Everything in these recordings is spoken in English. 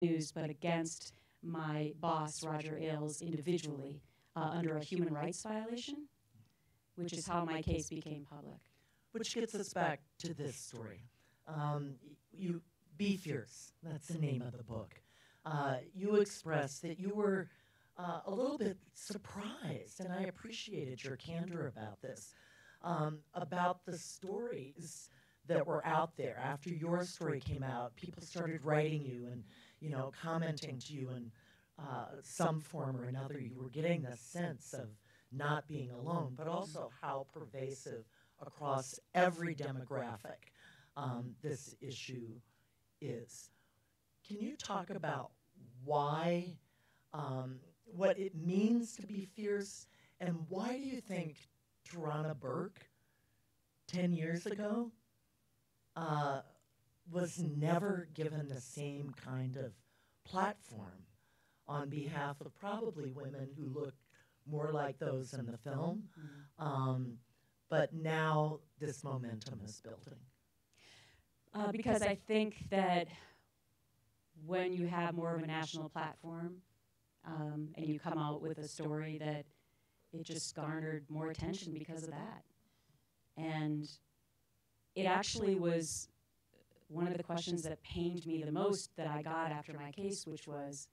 news, but against my boss, Roger Ailes, individually under a human rights violation, which is how my case became public. Which gets us back to this story. You Be Fierce, that's the name of the book. You expressed that you were a little bit surprised, and I appreciated your candor about this, about the stories that were out there. After your story came out, people started writing you and, you know, commenting to you in some form or another. You were getting the sense of not being alone, but also how pervasive across every demographic this issue is. Can you talk about why, what it means to be fierce, and why do you think Tarana Burk 10 years ago was never given the same kind of platform on behalf of probably women who look more like those in the film, but now this momentum is building? Because I think that when you have more of a national platform and you come out with a story, that it just garnered more attention because of that. And it actually was one of the questions that pained me the most that I got after my case, which was,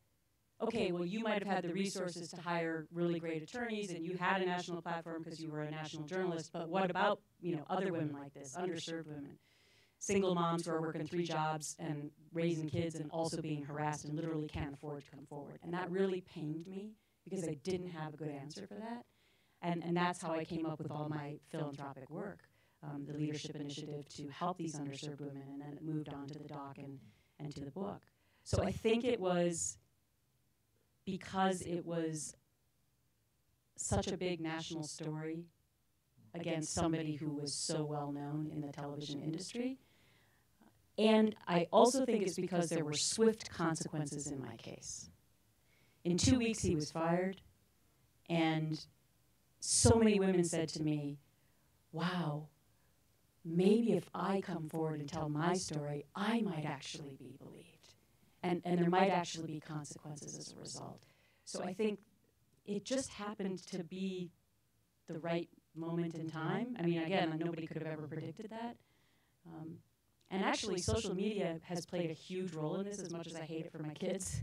okay, well, you might have had the resources to hire really great attorneys and you had a national platform because you were a national journalist, but what about, you know, other women like this, underserved women, single moms who are working 3 jobs and raising kids and also being harassed and literally can't afford to come forward? And that really pained me because I didn't have a good answer for that. And that's how I came up with all my philanthropic work, the leadership initiative to help these underserved women, and then it moved on to the doc and to the book. So I think it was because it was such a big national story against somebody who was so well known in the television industry. And I also think it's because there were swift consequences in my case. In 2 weeks, he was fired, and so many women said to me, wow, maybe if I come forward and tell my story, I might actually be believed. And there might actually be consequences as a result. So I think it just happened to be the right moment in time. I mean, again, nobody could have ever predicted that. And actually, social media has played a huge role in this, as much as I hate it for my kids.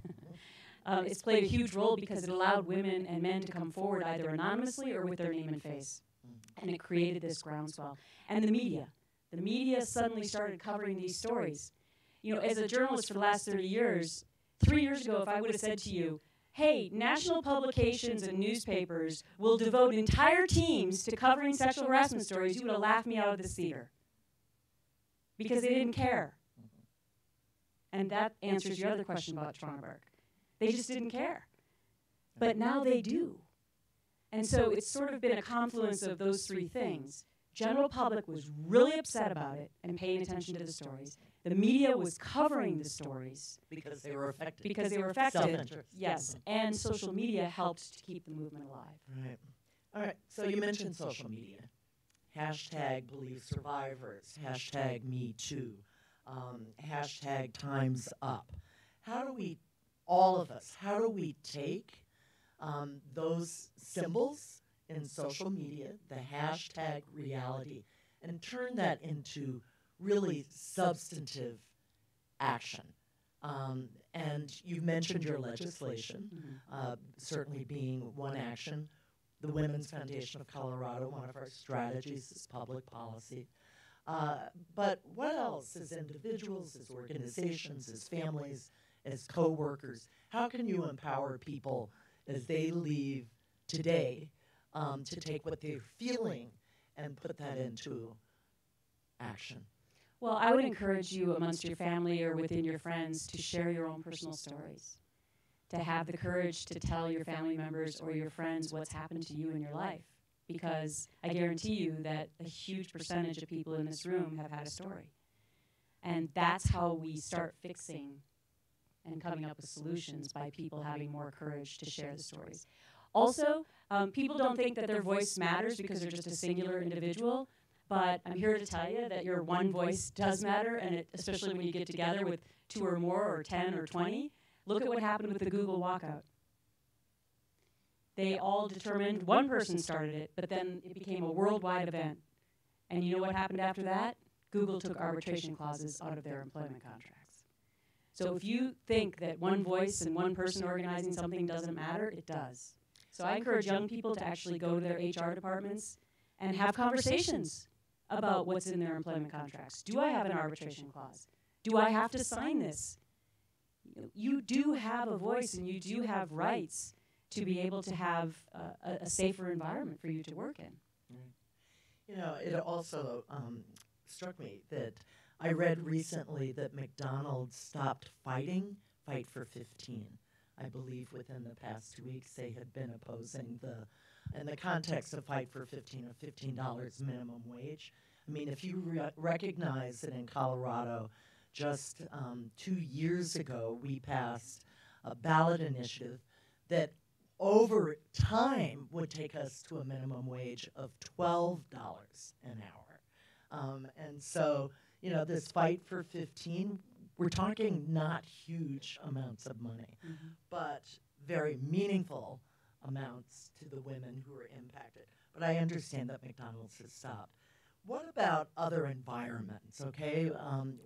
It's played a huge role because it allowed women and men to come forward either anonymously or with their name and face. And it created this groundswell. And the media suddenly started covering these stories. You know, as a journalist for the last 30 years, 3 years ago, if I would have said to you, hey, national publications and newspapers will devote entire teams to covering sexual harassment stories, you would have laughed me out of this theater. Because they didn't care. And that answers your other question about Tarana Burk. They just didn't care. But now they do. And so it's sort of been a confluence of those 3 things. General public was really upset about it and paying attention to the stories. The media was covering the stories. Because they were affected. Because they were affected. Self-interest. Yes. And social media helped to keep the movement alive. Right. All right. So you mentioned social media. Hashtag Believe Survivors. Hashtag Me Too. Hashtag Time's Up. How do we, all of us, how do we take those symbols in social media, the hashtag reality, and turn that into really substantive action? And you mentioned your legislation, certainly being one action. The Women's Foundation of Colorado, one of our strategies is public policy. But what else, as individuals, as organizations, as families, as co-workers, how can you empower people as they leave today to take what they're feeling and put that into action? Well, I would encourage you amongst your family or within your friends to share your own personal stories, to have the courage to tell your family members or your friends what's happened to you in your life. Because I guarantee you that a huge percentage of people in this room have had a story. And that's how we start fixing and coming up with solutions, by people having more courage to share the stories. Also, people don't think that their voice matters because they're just a singular individual, but I'm here to tell you that your one voice does matter, and especially when you get together with 2 or more or 10 or 20, Look at what happened with the Google walkout. They all determined, one person started it, but then it became a worldwide event. And you know what happened after that? Google took arbitration clauses out of their employment contracts. So if you think that one voice and one person organizing something doesn't matter, it does. So I encourage young people to actually go to their HR departments and have conversations about what's in their employment contracts. Do I have an arbitration clause? Do I have to sign this? You do have a voice and you do have rights to be able to have a safer environment for you to work in. You know, it also struck me that I read recently that McDonald stopped fighting Fight for 15. I believe within the past 2 weeks they had been opposing in the context of Fight for 15, of $15 minimum wage. I mean, if you recognize that in Colorado, just 2 years ago, we passed a ballot initiative that over time would take us to a minimum wage of $12 an hour. And so, you know, this Fight for 15, we're talking not huge amounts of money, but very meaningful amounts to the women who are impacted. But I understand that McDonald's has stopped. What about other environments, okay?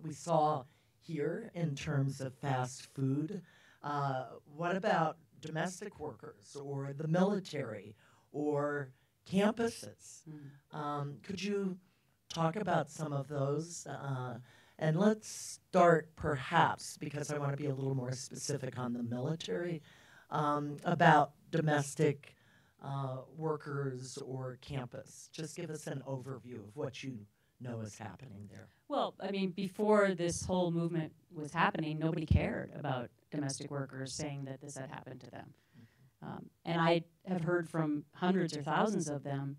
We saw here in terms of fast food. What about domestic workers or the military or campuses? Could you talk about some of those? And let's start perhaps, because I want to be a little more specific on the military, about domestic workers or campus. Just give us an overview of what you know is happening there. Well, I mean, before this whole movement was happening, nobody cared about domestic workers saying that this had happened to them. And I have heard from hundreds or thousands of them,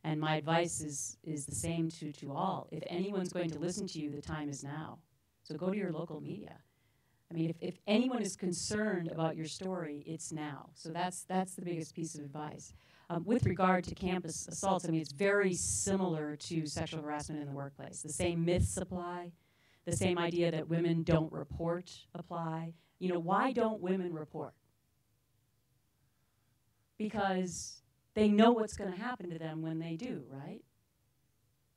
and my advice is the same to all. If anyone's going to listen to you, the time is now. So go to your local media. I mean, if anyone is concerned about your story, it's now. So that's the biggest piece of advice. With regard to campus assaults, I mean, it's very similar to sexual harassment in the workplace. The same myths apply. The same idea that women don't report apply. You know, why don't women report? Because they know what's going to happen to them when they do, right?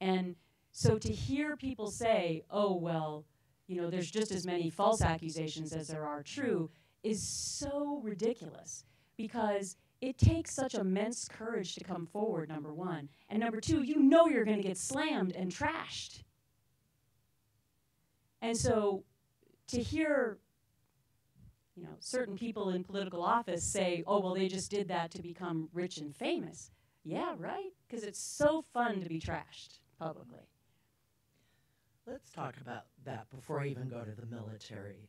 And so to hear people say, oh, well, you know, there's just as many false accusations as there are true is so ridiculous, because it takes such immense courage to come forward, number one. And number two, you know you're going to get slammed and trashed. And so to hear, you know, certain people in political office say, oh, well, they just did that to become rich and famous. Yeah, right? Because it's so fun to be trashed publicly. Let's talk about that before I even go to the military.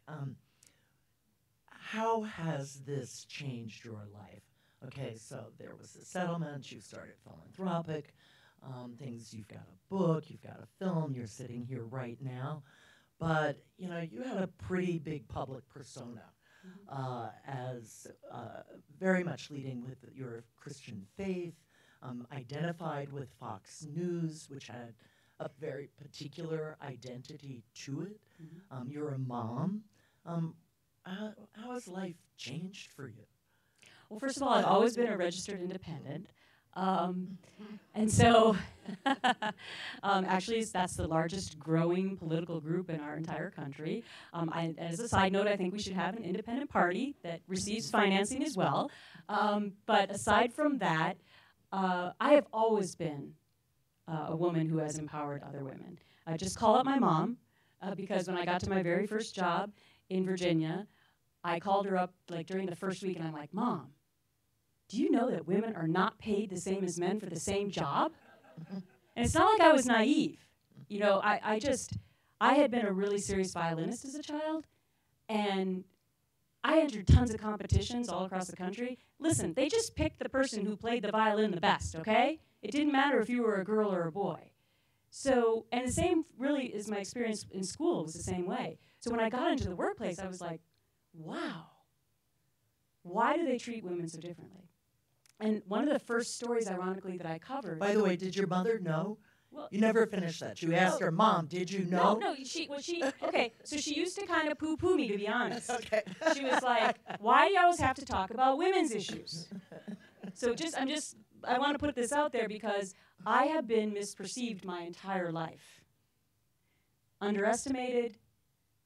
How has this changed your life? Okay, so there was a settlement, you started philanthropic things, you've got a book, you've got a film, you're sitting here right now. But, you know, you had a pretty big public persona as very much leading with your Christian faith, identified with Fox News, which had a very particular identity to it. You're a mom. How has life changed for you? Well, first of all, I've always been a registered independent. And so actually that's the largest growing political group in our entire country. As a side note, I think we should have an independent party that receives financing as well. But aside from that, I have always been a woman who has empowered other women. I just call up my mom because when I got to my very first job in Virginia, I called her up like during the first week and I'm like, Mom, do you know that women are not paid the same as men for the same job? And it's not like I was naive. You know, I had been a really serious violinist as a child, and I entered tons of competitions all across the country. Listen, they just picked the person who played the violin the best, okay? It didn't matter if you were a girl or a boy. So, and the same really is my experience in school was the same way. So when I got into the workplace, I was like, wow, why do they treat women so differently? And one of the first stories, ironically, that I covered... By the way, did your mother know Well, You never finished that. You asked her, Mom, did you know? No, okay, so she used to kind of poo-poo me, to be honest. Okay. She was like, why do you always have to talk about women's issues? So I want to put this out there because I have been misperceived my entire life. Underestimated,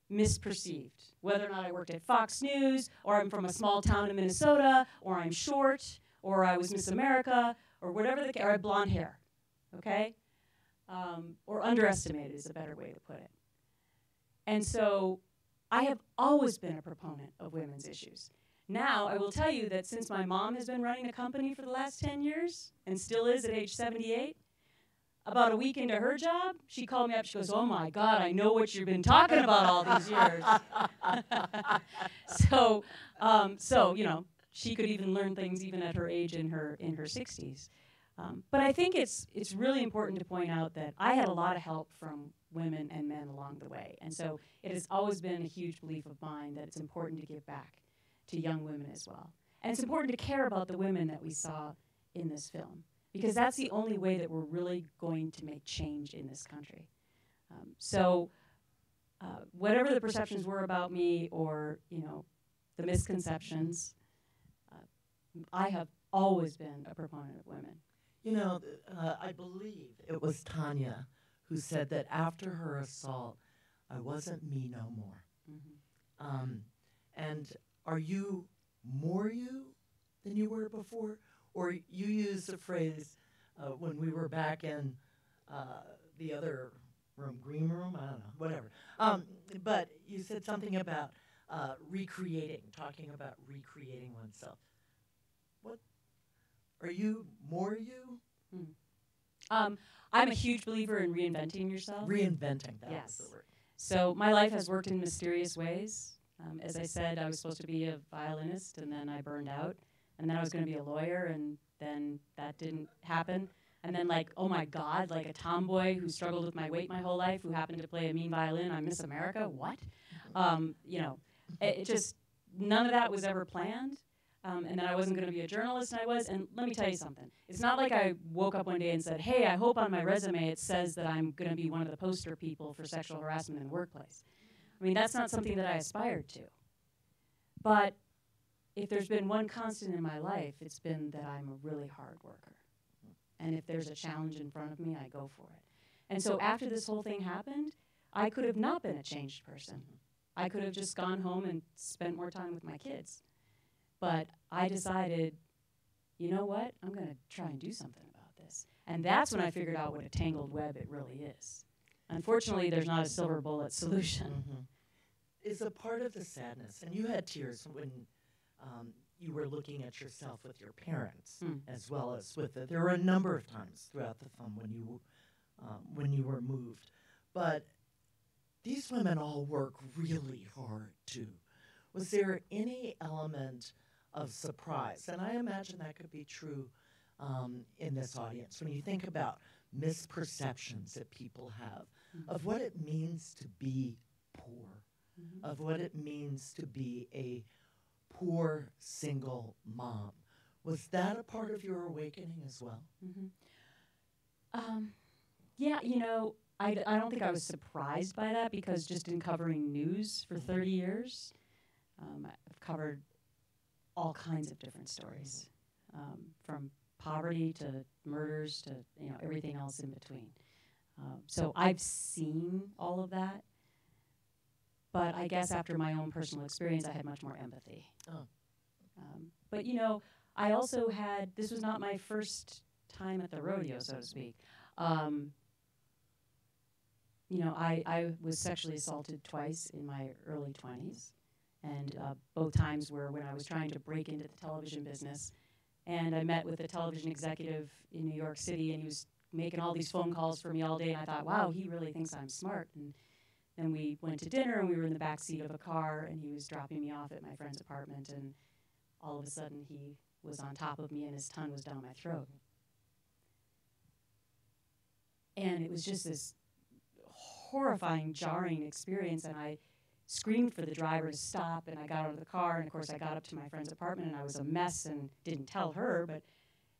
misperceived. Whether or not I worked at Fox News, or I'm from a small town in Minnesota, or I'm short, or I was Miss America, or whatever or I have blonde hair, okay? Or underestimated is a better way to put it. And so I have always been a proponent of women's issues. Now, I will tell you that since my mom has been running a company for the last 10 years, and still is at age 78, about a week into her job, she called me up, she goes, oh my God, I know what you've been talking about all these years. So, you know, she could even learn things even at her age in her 60s. But I think it's really important to point out that I had a lot of help from women and men along the way. And so it has always been a huge belief of mine that it's important to give back to young women as well. And it's important to care about the women that we saw in this film, because that's the only way that we're really going to make change in this country. Whatever the perceptions were about me, or, you know, the misconceptions, I have always been a proponent of women. You know, I believe it was Tanya who said that after her assault, I wasn't me no more. Mm-hmm. And are you more you than you were before? Or you used a phrase when we were back in the other room, green room, I don't know, whatever. But you said something about talking about recreating oneself. What? Are you more you? I'm a huge believer in reinventing yourself. Reinventing, that Yes. was the word. So my life has worked in mysterious ways. As I said, I was supposed to be a violinist, and then I burned out. And then I was going to be a lawyer, and then that didn't happen. And then, like, oh my God, like a tomboy who struggled with my weight my whole life, who happened to play a mean violin, I'm Miss America, what? You know, it just, none of that was ever planned. And then I wasn't going to be a journalist, and I was. And let me tell you something. It's not like I woke up one day and said, hey, I hope on my resume it says that I'm going to be one of the poster people for sexual harassment in the workplace. I mean, that's not something that I aspired to. But if there's been one constant in my life, it's been that I'm a really hard worker. And if there's a challenge in front of me, I go for it. And so after this whole thing happened, I could have not been a changed person. I could have just gone home and spent more time with my kids. But I decided, you know what? I'm going to try and do something about this. And that's when I figured out what a tangled web it really is. Unfortunately, there's not a silver bullet solution. Mm-hmm. Is a part of the sadness, and you had tears when you were looking at yourself with your parents, as well as with it. There were a number of times throughout the film when you were moved. But these women all work really hard, too. Was there any element of surprise? And I imagine that could be true in this audience. When you think about misperceptions that people have of what it means to be poor, of what it means to be a poor single mom. Was that a part of your awakening as well? Yeah, you know, I don't think I was surprised by that, because just in covering news for 30 years, I've covered all kinds of different stories, from poverty to murders to, you know, everything else in between. So I've seen all of that. But I guess after my own personal experience, I had much more empathy. But, you know, I also had, this was not my first time at the rodeo, so to speak. You know, I was sexually assaulted twice in my early 20s. And both times were when I was trying to break into the television business. And I met with a television executive in New York City, and he was making all these phone calls for me all day. And I thought, wow, he really thinks I'm smart. And we went to dinner, and we were in the back seat of a car, and he was dropping me off at my friend's apartment, and all of a sudden he was on top of me, and his tongue was down my throat. And it was just this horrifying, jarring experience, and I screamed for the driver to stop, and I got out of the car, and of course I got up to my friend's apartment, and I was a mess and didn't tell her, but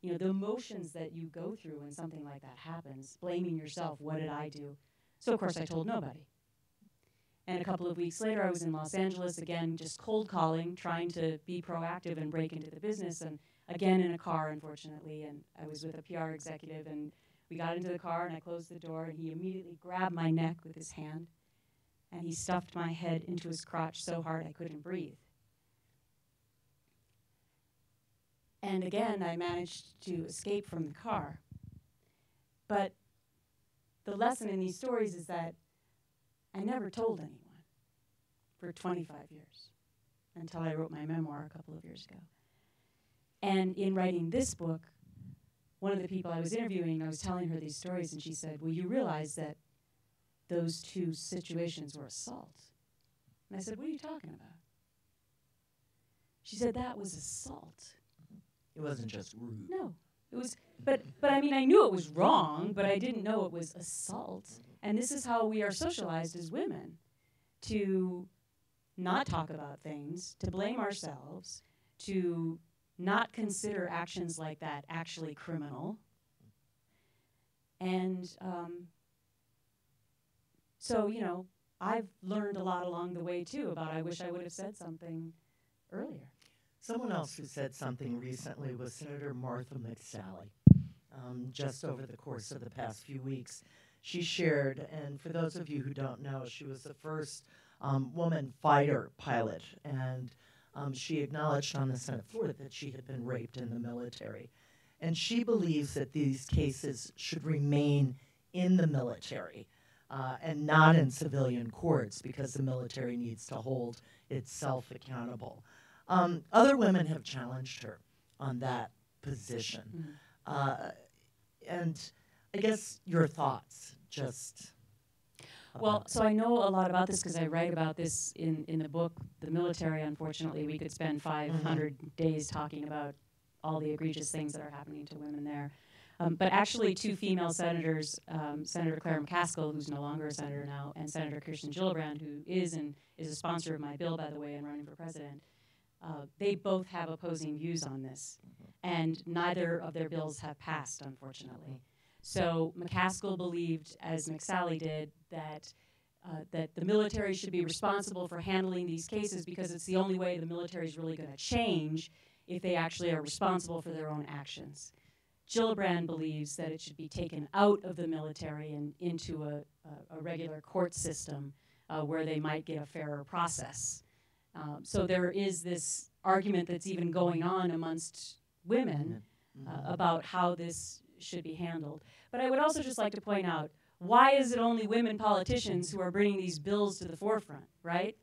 you know, the emotions that you go through when something like that happens, blaming yourself, what did I do? So of course I told nobody. And a couple of weeks later, I was in Los Angeles again, just cold calling, trying to be proactive and break into the business, and again in a car, unfortunately, and I was with a PR executive, and we got into the car, and I closed the door, and he immediately grabbed my neck with his hand, and he stuffed my head into his crotch so hard I couldn't breathe. And again, I managed to escape from the car. But the lesson in these stories is that I never told anyone for 25 years until I wrote my memoir a couple of years ago. And in writing this book, one of the people I was interviewing, I was telling her these stories, and she said, well, you realize that those two situations were assault. And I said, what are you talking about? She said, that was assault. It wasn't just rude. No, it was, but I mean, I knew it was wrong, but I didn't know it was assault. And this is how we are socialized as women, to not talk about things, to blame ourselves, to not consider actions like that actually criminal. And so, you know, I've learned a lot along the way, too, about I wish I would have said something earlier. Someone else who said something recently was Senator Martha McSally. Just over the course of the past few weeks, she shared, and for those of you who don't know, she was the first woman fighter pilot, and she acknowledged on the Senate floor that she had been raped in the military. And she believes that these cases should remain in the military and not in civilian courts, because the military needs to hold itself accountable. Other women have challenged her on that position. And I guess your thoughts, just... Well, so I know a lot about this because I write about this in the book, The Military. Unfortunately, we could spend 500 days talking about all the egregious things that are happening to women there. But actually, two female senators, Senator Claire McCaskill, who's no longer a senator now, and Senator Kirsten Gillibrand, who is a sponsor of my bill, by the way, and running for president, they both have opposing views on this. And neither of their bills have passed, unfortunately. So McCaskill believed, as McSally did, that the military should be responsible for handling these cases because it's the only way the military is really going to change if they actually are responsible for their own actions. Gillibrand believes that it should be taken out of the military and into a regular court system where they might get a fairer process. So there is this argument that's even going on amongst women about how this should be handled. But I would also just like to point out, why is it only women politicians who are bringing these bills to the forefront, right?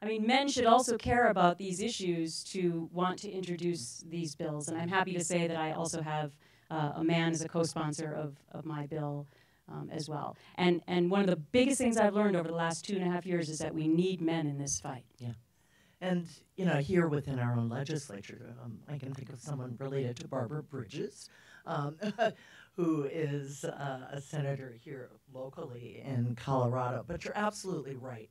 I mean, men should also care about these issues to want to introduce these bills. And I'm happy to say that I also have a man as a co-sponsor of my bill as well. And one of the biggest things I've learned over the last 2.5 years is that we need men in this fight. Yeah. And, you know, here within our own legislature, I can think of someone related to Barbara Bridges, who is a senator here locally in Colorado. But you're absolutely right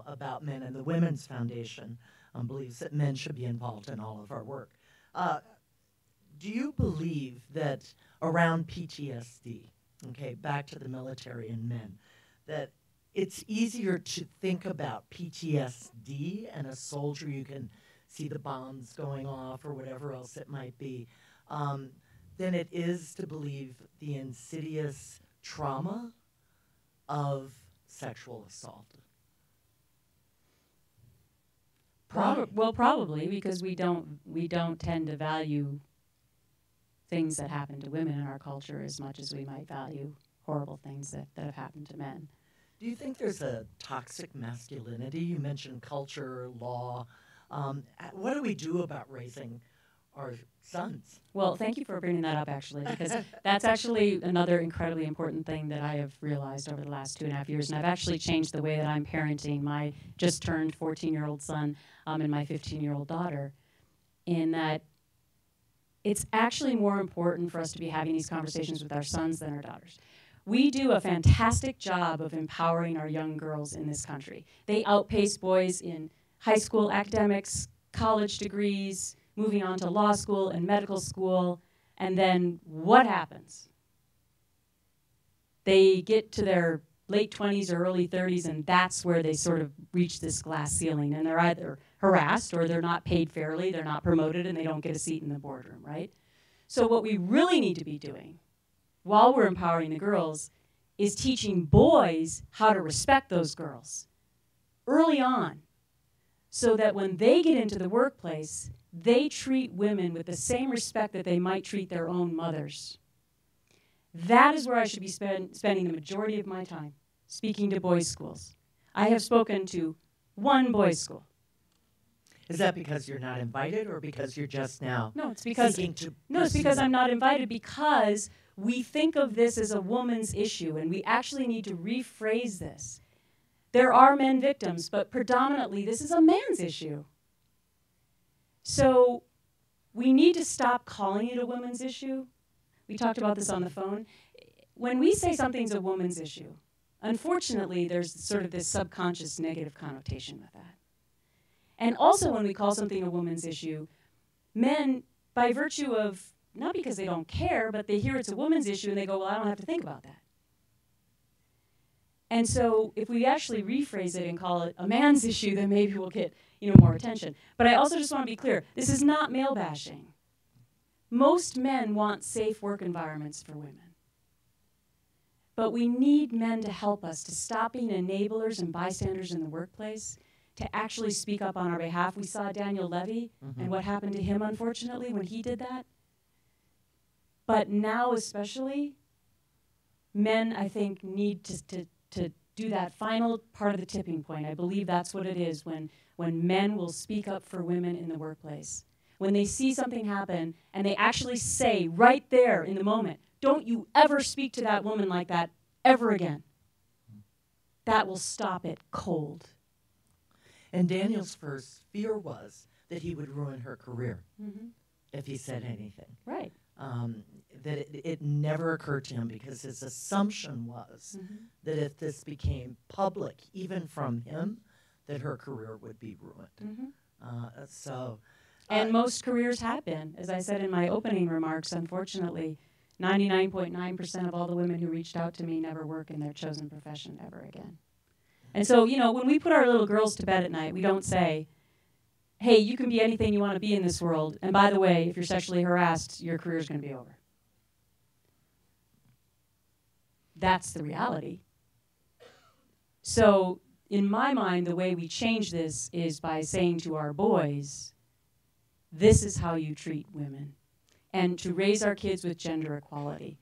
about men, and the Women's Foundation believes that men should be involved in all of our work. Do you believe that around PTSD, okay, back to the military and men, that it's easier to think about PTSD and a soldier, you can see the bombs going off or whatever else it might be, than it is to believe the insidious trauma of sexual assault? Well, probably, because we don't tend to value things that happen to women in our culture as much as we might value horrible things that have happened to men. Do you think there's a toxic masculinity? You mentioned culture, law. What do we do about raising our sons? Well, thank you for bringing that up, actually, because that's actually another incredibly important thing that I have realized over the last 2.5 years. And I've actually changed the way that I'm parenting my just turned 14-year-old son and my 15-year-old daughter, in that it's actually more important for us to be having these conversations with our sons than our daughters. We do a fantastic job of empowering our young girls in this country. They outpace boys in high school academics, college degrees, moving on to law school and medical school, And then what happens? They get to their late 20s or early 30s, and that's where they sort of reach this glass ceiling, and they're either harassed or they're not paid fairly, they're not promoted, and they don't get a seat in the boardroom, right? So what we really need to be doing while we're empowering the girls is teaching boys how to respect those girls early on, so that when they get into the workplace, they treat women with the same respect that they might treat their own mothers. That is where I should be spending the majority of my time, speaking to boys' schools. I have spoken to one boys' school. Is that because you're not invited, or because you're just now it's because I'm not invited, because we think of this as a woman's issue, and we actually need to rephrase this. There are men victims, but predominantly this is a man's issue. So we need to stop calling it a woman's issue. We talked about this on the phone. When we say something's a woman's issue, unfortunately, there's sort of this subconscious negative connotation with that. And also when we call something a woman's issue, men, by virtue of, not because they don't care, but they hear it's a woman's issue and they go, well, I don't have to think about that. And so if we actually rephrase it and call it a man's issue, then maybe we'll get more attention. But I also just want to be clear, this is not male bashing. Most men want safe work environments for women. But we need men to help us to stop being enablers and bystanders in the workplace, to actually speak up on our behalf. We saw Daniel Levy and what happened to him, unfortunately, when he did that. But now especially, men, I think, need to do that final part of the tipping point. I believe that's what it is, when men will speak up for women in the workplace. When they see something happen and they actually say right there in the moment, don't you ever speak to that woman like that ever again. That will stop it cold. And Daniel's first fear was that he would ruin her career if he said anything. Right. That it never occurred to him, because his assumption was that if this became public, even from him, that her career would be ruined. And most careers have been. As I said in my opening remarks, unfortunately, 99.9% of all the women who reached out to me never work in their chosen profession ever again. And so, when we put our little girls to bed at night, we don't say, hey, you can be anything you want to be in this world, and by the way, if you're sexually harassed, your career's going to be over. That's the reality. So, in my mind, the way we change this is by saying to our boys, this is how you treat women, and to raise our kids with gender equality.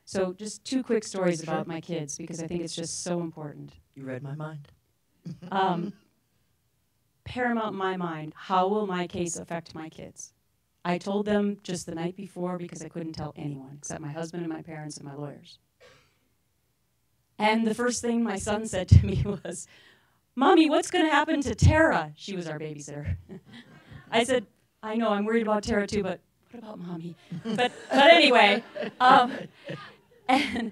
So just two quick stories about my kids, because I think it's just so important. You read my mind. Paramount in my mind, how will my case affect my kids? I told them just the night before, because I couldn't tell anyone except my husband and my parents and my lawyers. And the first thing my son said to me was, Mommy, what's going to happen to Tara? She was our babysitter. I said, I know, I'm worried about Tara too, but what about Mommy? But anyway, and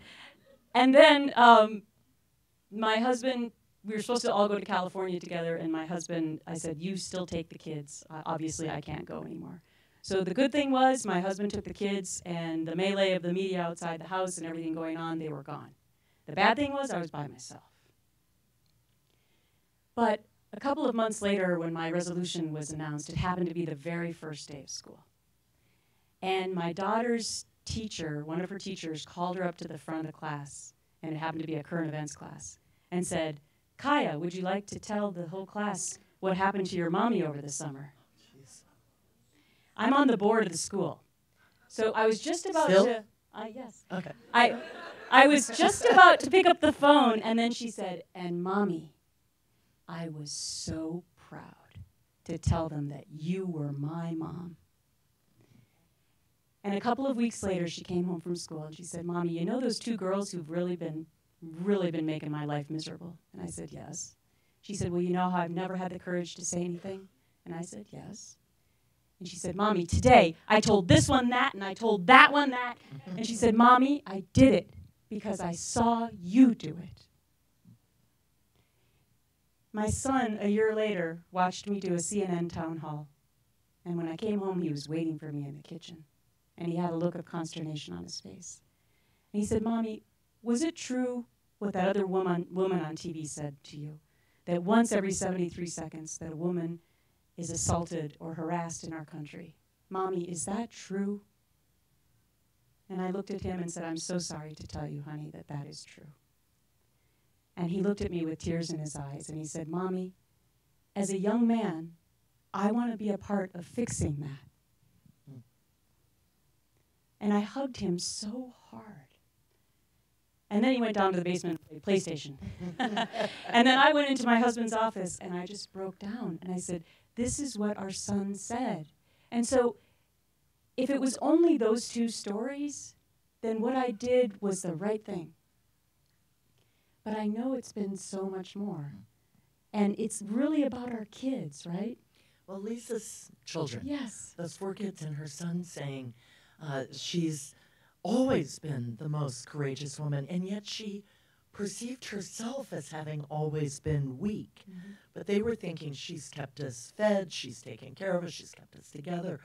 then my husband, we were supposed to all go to California together, and my husband, I said, you still take the kids. Obviously, I can't go anymore. So the good thing was my husband took the kids, and the melee of the media outside the house and everything going on, they were gone. The bad thing was I was by myself. But a couple of months later, when my resolution was announced, it happened to be the very first day of school. And my daughter's teacher, one of her teachers, called her up to the front of the class, and it happened to be a current events class, and said, Kaya, would you like to tell the whole class what happened to your mommy over the summer? I'm on the board of the school. So I was just about to... Yes. Okay. I was just about to pick up the phone, and then she said, and Mommy, I was so proud to tell them that you were my mom. And a couple of weeks later, she came home from school, and she said, Mommy, you know those two girls who've really been making my life miserable? And I said, yes. She said, well, you know how I've never had the courage to say anything? And I said, yes. And she said, Mommy, today I told this one that, and I told that one that. And she said, Mommy, I did it because I saw you do it. My son, a year later, watched me do a CNN town hall. And when I came home, he was waiting for me in the kitchen. And he had a look of consternation on his face. And he said, Mommy, was it true what that other woman on TV said to you? That once every 73 seconds that a woman is assaulted or harassed in our country. Mommy, is that true? And I looked at him and said, I'm so sorry to tell you, honey, that that is true. And he looked at me with tears in his eyes and he said, Mommy, as a young man, I want to be a part of fixing that. And I hugged him so hard. And then he went down to the basement and played PlayStation. And then I went into my husband's office and I just broke down and I said, this is what our son said. And so if it was only those two stories, then what I did was the right thing. But I know it's been so much more. And it's really about our kids, right? Well, Lisa's children. Yes. Those 4 kids and her son saying she's always been the most courageous woman, and yet she perceived herself as having always been weak. Mm-hmm. But they were thinking she's kept us fed, she's taken care of us, she's kept us together.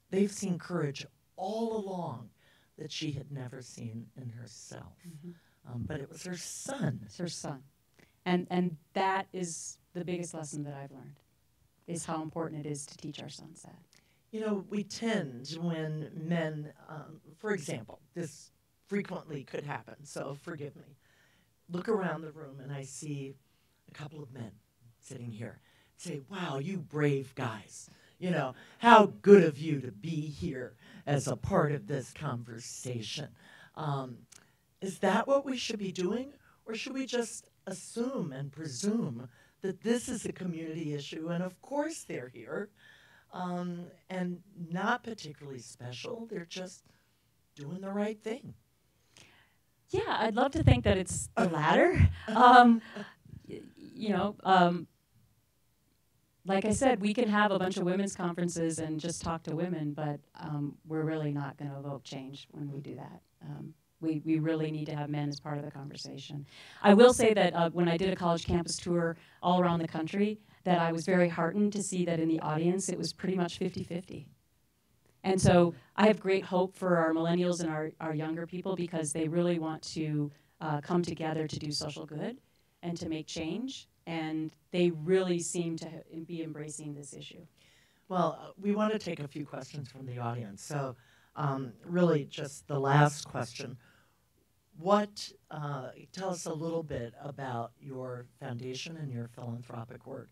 They've seen courage all along that she had never seen in herself. Mm-hmm. But it was her son. It's her son. And that is the biggest lesson that I've learned, is how important it is to teach our sons that. You know, we tend when men, for example, this frequently could happen, so forgive me. Look around the room and I see a couple of men sitting here. Say, wow, you brave guys. You know, how good of you to be here as a part of this conversation. Is that what we should be doing? Or should we just assume and presume that this is a community issue and of course they're here and not particularly special, they're just doing the right thing? Yeah, I'd love to think that it's the latter. Like I said, we can have a bunch of women's conferences and just talk to women, but we're really not going to evoke change when we do that. We really need to have men as part of the conversation. I will say that when I did a college campus tour all around the country, that I was very heartened to see that in the audience it was pretty much 50-50. And so I have great hope for our millennials and our younger people, because they really want to come together to do social good and to make change. And they really seem to be embracing this issue. Well, we want to take a few questions from the audience. So really just the last question. Tell us a little bit about your foundation and your philanthropic work.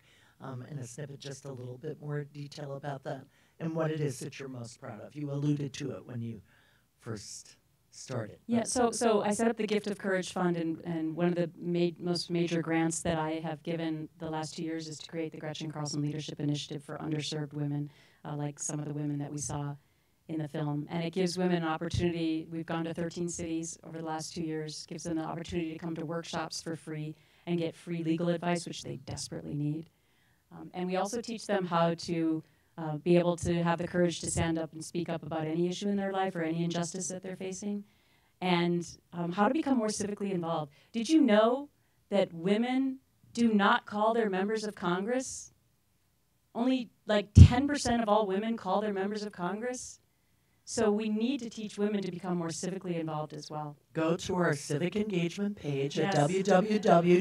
In a snippet, just a little bit more detail about that and what it is that you're most proud of. You alluded to it when you first started. Yeah, so I set up the Gift of Courage Fund, and one of the most major grants that I have given the last 2 years is to create the Gretchen Carlson Leadership Initiative for underserved women, like some of the women that we saw in the film. And it gives women an opportunity. We've gone to 13 cities over the last 2 years, gives them the opportunity to come to workshops for free and get free legal advice, which they desperately need. And we also teach them how to be able to have the courage to stand up and speak up about any issue in their life or any injustice that they're facing, and how to become more civically involved. Did you know that women do not call their members of Congress? Only like 10% of all women call their members of Congress. So we need to teach women to become more civically involved as well. Go to our civic engagement page at Yes. www.wfco.org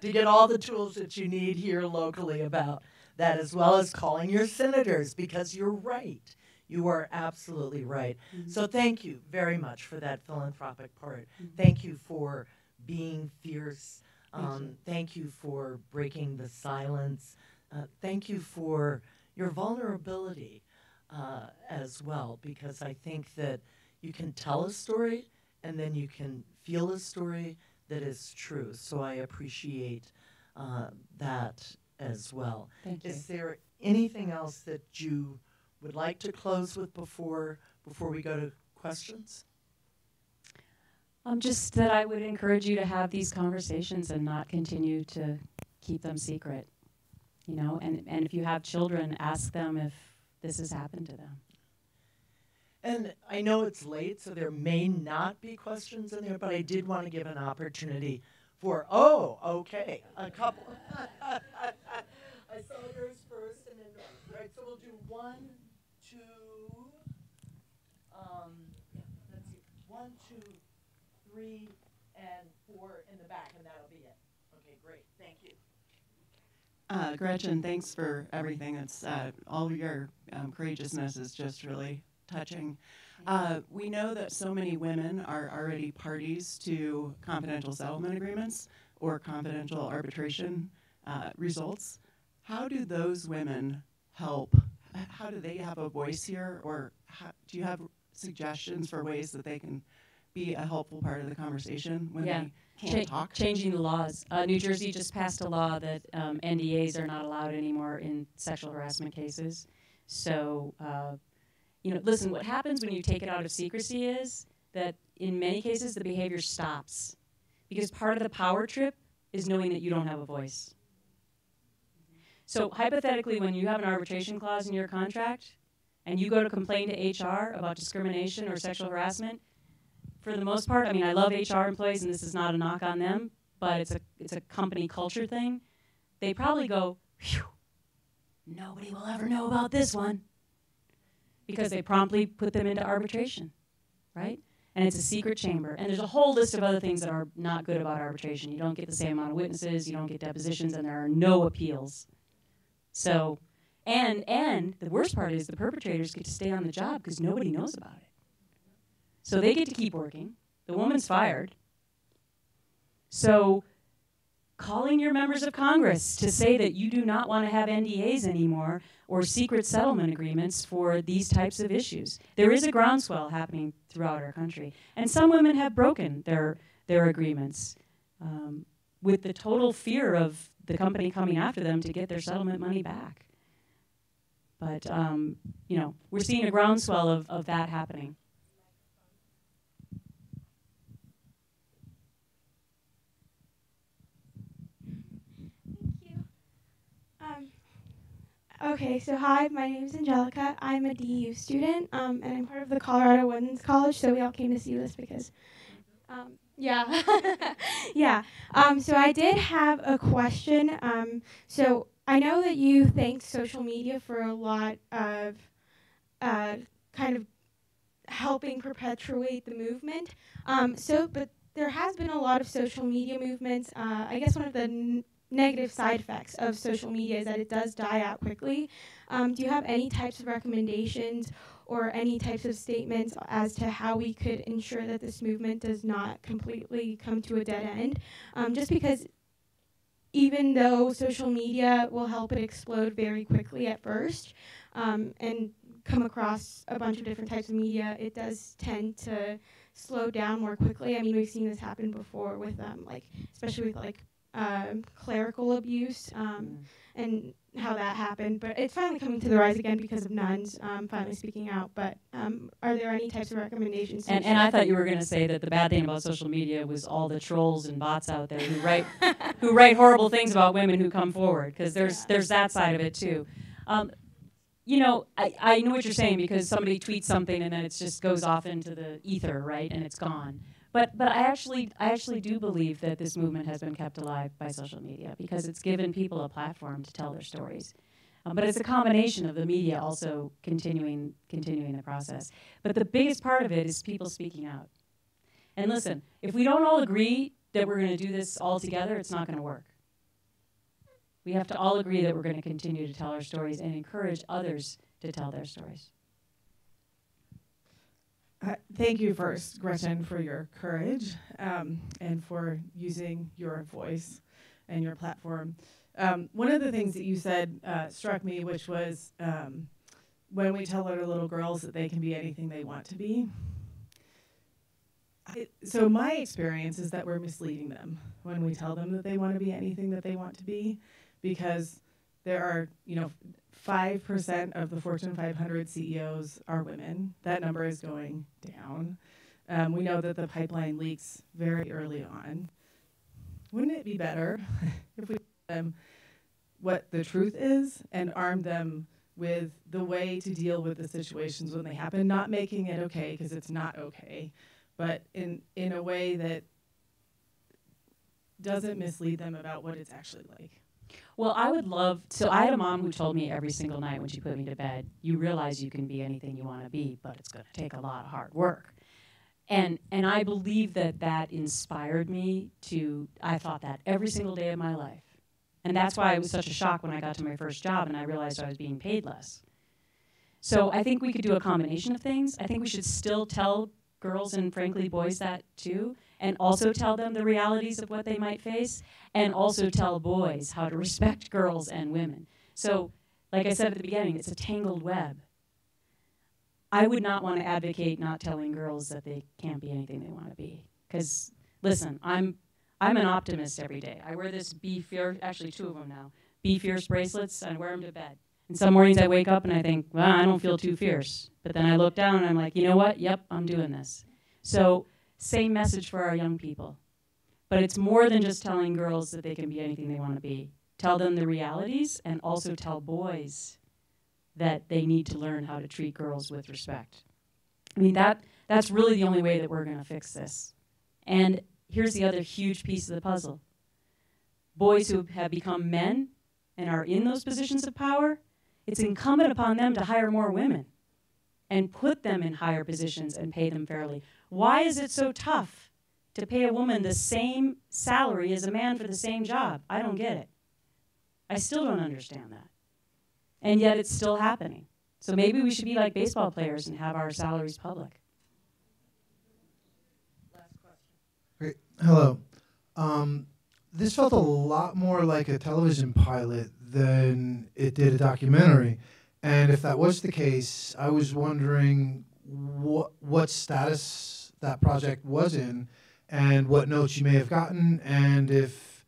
to get all the tools that you need here locally about that, as well as calling your senators, because you're right. You are absolutely right. Mm-hmm. So thank you very much for that philanthropic part. Mm-hmm. Thank you for being fierce. Thank you for breaking the silence. Thank you for your vulnerability as well, because I think that you can tell a story and then you can feel a story that is true. So I appreciate that as well. Thank you. Is there anything else that you would like to close with before we go to questions? Just that I would encourage you to have these conversations and not continue to keep them secret. You know, and if you have children, ask them if this has happened to them. And I know it's late, so there may not be questions in there, but I did want to give an opportunity for, a couple. I saw yours first, and then, right, so we'll do one. let's see, 1, 2, 3, and 4 in the back, and that'll be it. Okay, great. Thank you. Gretchen, thanks for everything. It's all of your courageousness is just really touching. We know that so many women are already parties to confidential settlement agreements or confidential arbitration results. How do those women help? How do they have a voice here, or do you have suggestions for ways that they can be a helpful part of the conversation when they can't talk? Changing the laws. New Jersey just passed a law that NDAs are not allowed anymore in sexual harassment cases. So, listen, what happens when you take it out of secrecy is that in many cases the behavior stops, because part of the power trip is knowing that you don't have a voice. So hypothetically, when you have an arbitration clause in your contract and you go to complain to HR about discrimination or sexual harassment, for the most part, I mean, I love HR employees, and this is not a knock on them, but it's a company culture thing. They probably go, phew, nobody will ever know about this one, because they promptly put them into arbitration, right? And it's a secret chamber. And there's a whole list of other things that are not good about arbitration. You don't get the same amount of witnesses, you don't get depositions, and there are no appeals. So, and the worst part is the perpetrators get to stay on the job because nobody knows about it. So they get to keep working. The woman's fired. So calling your members of Congress to say that you do not want to have NDAs anymore or secret settlement agreements for these types of issues. There is a groundswell happening throughout our country. And some women have broken their agreements with the total fear of the company coming after them to get their settlement money back. But, we're seeing a groundswell of that happening. Okay, so hi, my name is Angelica. I'm a DU student, and I'm part of the Colorado Women's College, so we all came to see this because, yeah. Yeah. So I did have a question. So I know that you thanked social media for a lot of kind of helping perpetuate the movement. But there has been a lot of social media movements. I guess one of the negative side effects of social media is that it does die out quickly. Do you have any types of recommendations or any types of statements as to how we could ensure that this movement does not completely come to a dead end? Just because even though social media will help it explode very quickly at first and come across a bunch of different types of media, it does tend to slow down more quickly. I mean, we've seen this happen before with especially with clerical abuse and how that happened. But it's finally coming to the rise again because of nuns finally speaking out. But are there any types of recommendations? And I thought you were going to say that the bad thing about social media was all the trolls and bots out there who write horrible things about women who come forward, because there's that side of it too. I know what you're saying, because somebody tweets something and then it just goes off into the ether, right, and it's gone. But I actually do believe that this movement has been kept alive by social media, because it's given people a platform to tell their stories. But it's a combination of the media also continuing the process. But the biggest part of it is people speaking out. And listen, if we don't all agree that we're going to do this all together, it's not going to work. We have to all agree that we're going to continue to tell our stories and encourage others to tell their stories. Thank you first, Gretchen, for your courage and for using your voice and your platform. One of the things that you said struck me, which was when we tell our little girls that they can be anything they want to be. So my experience is that we're misleading them when we tell them that they want to be anything that they want to be, because there are, 5% of the Fortune 500 CEOs are women. That number is going down. We know that the pipeline leaks very early on. Wouldn't it be better if we told them what the truth is and armed them with the way to deal with the situations when they happen, not making it okay because it's not okay, but in a way that doesn't mislead them about what it's actually like? Well, I would love, so I had a mom who told me every single night when she put me to bed, you realize you can be anything you want to be, but it's going to take a lot of hard work. And I believe that inspired me to, I thought that every single day of my life. And that's why it was such a shock when I got to my first job and I realized I was being paid less. So I think we could do a combination of things. I think we should still tell girls and frankly boys that too, and also tell them the realities of what they might face, and also tell boys how to respect girls and women. So, like I said at the beginning, it's a tangled web. I would not want to advocate not telling girls that they can't be anything they want to be. Because, listen, I'm an optimist every day. I wear this Be Fierce, actually 2 of them now, Be Fierce bracelets, and I wear them to bed. And some mornings I wake up and I think, well, I don't feel too fierce. But then I look down and I'm like, you know what? Yep, I'm doing this. So same message for our young people. But it's more than just telling girls that they can be anything they want to be. Tell them the realities and also tell boys that they need to learn how to treat girls with respect. I mean, that's really the only way that we're going to fix this. And here's the other huge piece of the puzzle. Boys who have become men and are in those positions of power, it's incumbent upon them to hire more women and put them in higher positions and pay them fairly. Why is it so tough to pay a woman the same salary as a man for the same job? I don't get it. I still don't understand that. And yet it's still happening. So maybe we should be like baseball players and have our salaries public. Last question. Great. Hello. This felt a lot more like a television pilot than it did a documentary. And if that was the case, I was wondering what status that project was in and what notes you may have gotten, and if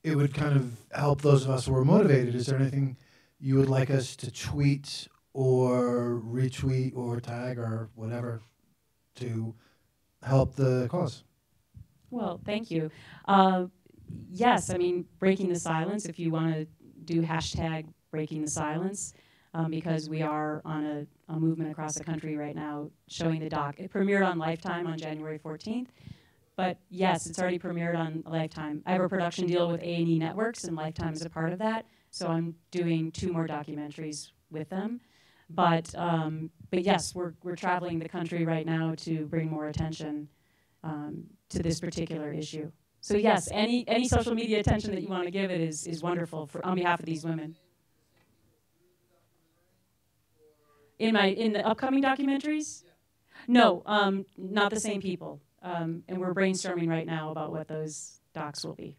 it would kind of help those of us who are motivated. Is there anything you would like us to tweet or retweet or tag or whatever to help the cause? Well, thank you. Yes, I mean, breaking the silence, if you want to do hashtag breaking the silence, because we are on a movement across the country right now showing the doc. It premiered on Lifetime on January 14th. But yes, it's already premiered on Lifetime. I have a production deal with A&E Networks, and Lifetime is a part of that. So I'm doing 2 more documentaries with them. But yes, we're traveling the country right now to bring more attention to this particular issue. So yes, any social media attention that you want to give it is wonderful on behalf of these women. In the upcoming documentaries? No, not the same people. And we're brainstorming right now about what those docs will be.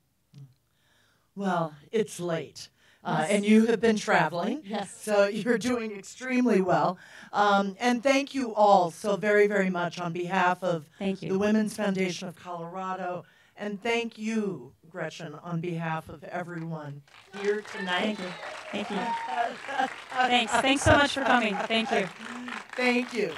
Well, it's late. Yes. And you have been traveling. Yes. So you're doing extremely well. And thank you all so very, very much on behalf of Thank you. the Women's Foundation of Colorado. And thank you, Gretchen, on behalf of everyone here tonight. Thank you. Thank you. Thanks so much for coming. Thank you. Thank you.